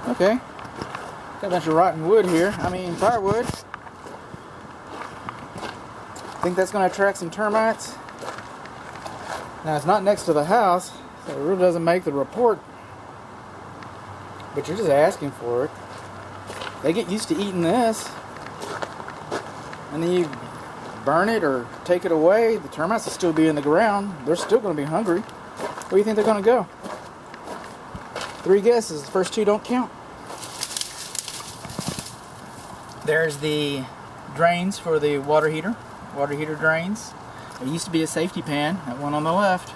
Okay. Got a bunch of rotten wood here. I mean, firewood. Think that's going to attract some termites? Now, it's not next to the house, so it really doesn't make the report. But you're just asking for it. They get used to eating this. And then you burn it or take it away. The termites will still be in the ground. They're still going to be hungry. Where do you think they're going to go? 3 guesses. The first 2 don't count. There's the drains for the water heater drains. There used to be a safety pan, that one on the left.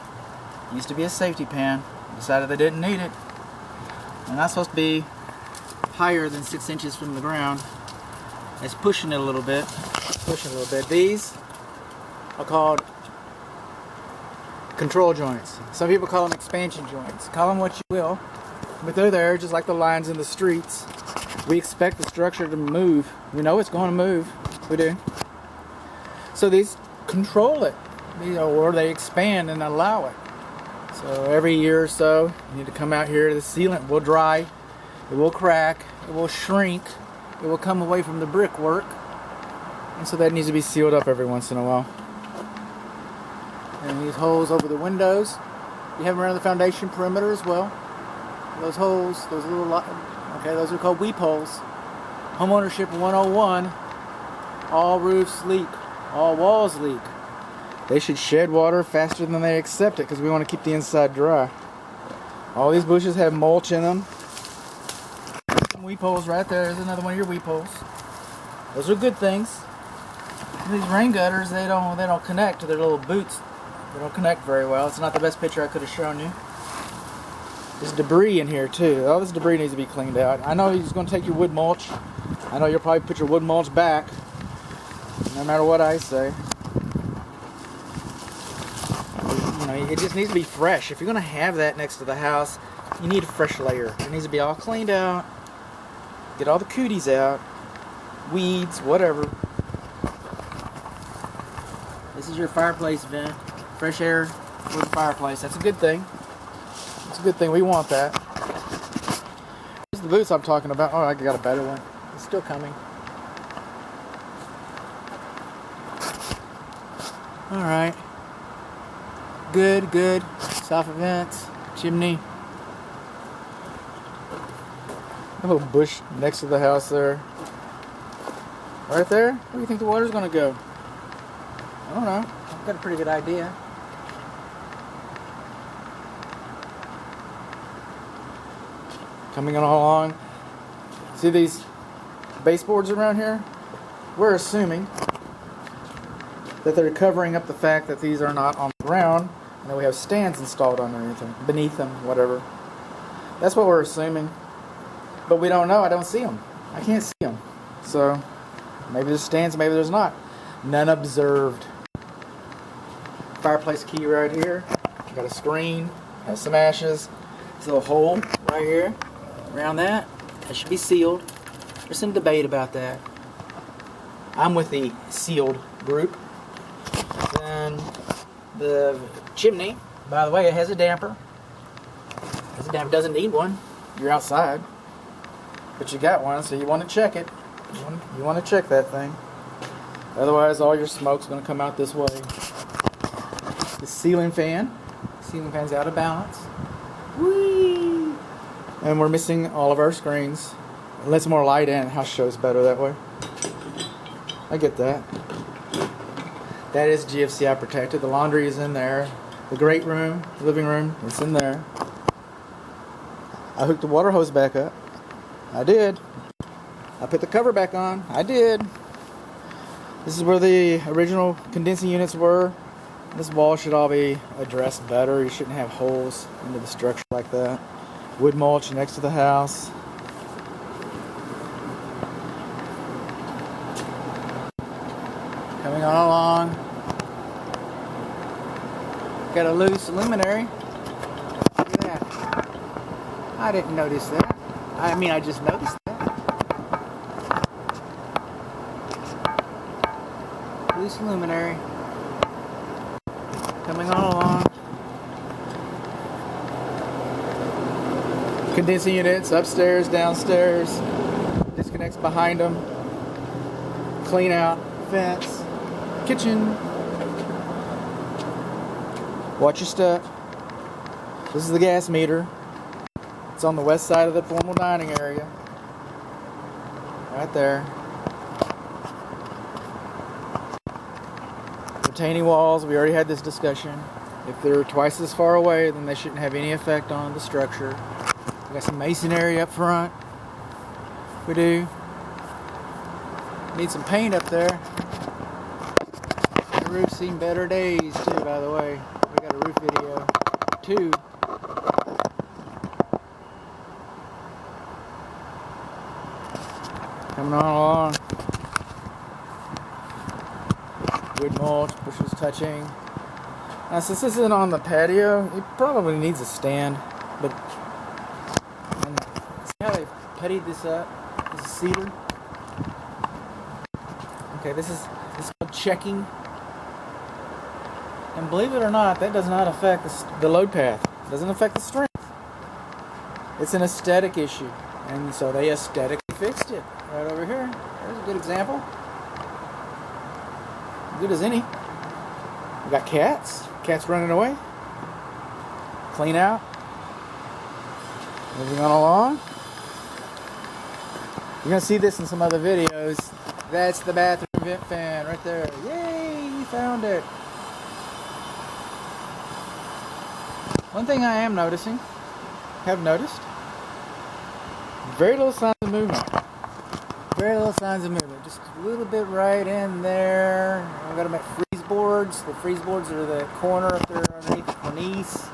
Used to be a safety pan. Decided they didn't need it. They're not supposed to be higher than 6 inches from the ground. It's pushing it a little bit. These are called control joints. Some people call them expansion joints. Call them what you will. But they're there just like the lines in the streets. We expect the structure to move. We know it's going to move. We do. So these control it, or they expand and allow it. So every year or so, you need to come out here. The sealant will dry, it will crack, it will shrink, it will come away from the brickwork, and so that needs to be sealed up every once in a while. And these holes over the windows, you have them around the foundation perimeter as well. Those holes, those little, okay, those are called weep holes. Homeownership 101, all roofs leak, all walls leak. They should shed water faster than they accept it because we want to keep the inside dry. All these bushes have mulch in them. Some weep holes right there. There's another one of your weep holes. Those are good things. These rain gutters, they don't connect to their little boots. They don't connect very well. It's not the best picture I could have shown you. There's debris in here too. All this debris needs to be cleaned out. I know you're going to take your wood mulch. I know you'll probably put your wood mulch back, no matter what I say. You know, it just needs to be fresh. If you're going to have that next to the house, you need a fresh layer. It needs to be all cleaned out. Get all the cooties out, weeds, whatever. This is your fireplace vent. Fresh air for the fireplace. That's a good thing. It's a good thing. We want that. These are the boots I'm talking about. Oh, I got a better one. It's still coming. Alright. Good. Soffit vents. Chimney. A little bush next to the house there. Right there? Where do you think the water's going to go? I don't know. I've got a pretty good idea. Coming on along. See these baseboards around here? We're assuming that they're covering up the fact that these are not on the ground and that we have stands installed underneath them, beneath them, whatever. That's what we're assuming. But we don't know. I don't see them. I can't see them. So maybe there's stands, maybe there's not. None observed. Fireplace key right here. Got a screen. Has some ashes. This little hole right here. Around that. That should be sealed. There's some debate about that. I'm with the sealed group. Then the chimney, by the way, it has a damper. It doesn't need one. You're outside. But you got one, so you want to check it. You want to check that thing. Otherwise, all your smoke's going to come out this way. The ceiling fan. Ceiling fan's out of balance. Whee! And we're missing all of our screens. It lets more light in. House shows better that way. I get that. That is GFCI protected. The laundry is in there. The great room, the living room, it's in there. I hooked the water hose back up. I did. I put the cover back on. I did. This is where the original condensing units were. This wall should all be addressed better. You shouldn't have holes into the structure like that. Wood mulch next to the house. Coming on along. Got a loose luminary. Look at that. I didn't notice that. I mean, I just noticed that. Loose luminary. Coming on along. Condensing units upstairs, downstairs, disconnects behind them, clean out, fence, kitchen. Watch your step. This is the gas meter. It's on the west side of the formal dining area. Right there. Retaining walls, we already had this discussion. If they're twice as far away, then they shouldn't have any effect on the structure. We got some masonry up front. We do. Need some paint up there. The roof's seen better days too, by the way. We got a roof video too. Coming on along. Wood mulch, bushes touching. Now, since this isn't on the patio, it probably needs a stand. But see how they puttied this up? This is cedar. Okay, this is called checking. And believe it or not, that does not affect the load path. It doesn't affect the strength. It's an aesthetic issue, and so they aesthetically fixed it right over here. There's a good example. Good as any. We got cats. Cats running away. Clean out. Moving on along. You're going to see this in some other videos. That's the bathroom vent fan right there. Yay, we found it. One thing I am noticing, have noticed, very little signs of movement. Very little signs of movement. Just a little bit right in there. I've got them at freeze boards. The freeze boards are the corner up there underneath the cornice.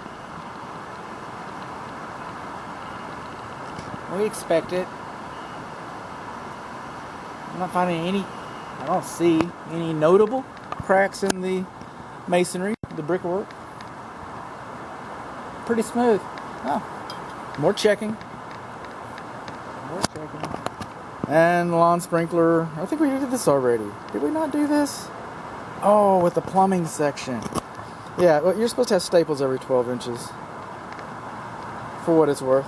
We expect it. I'm not finding any, I don't see any notable cracks in the masonry, the brickwork. Pretty smooth. Oh, more checking. More checking. And the lawn sprinkler. I think we did this already. Did we not do this? Oh, with the plumbing section. Yeah, well, you're supposed to have staples every 12 inches. For what it's worth.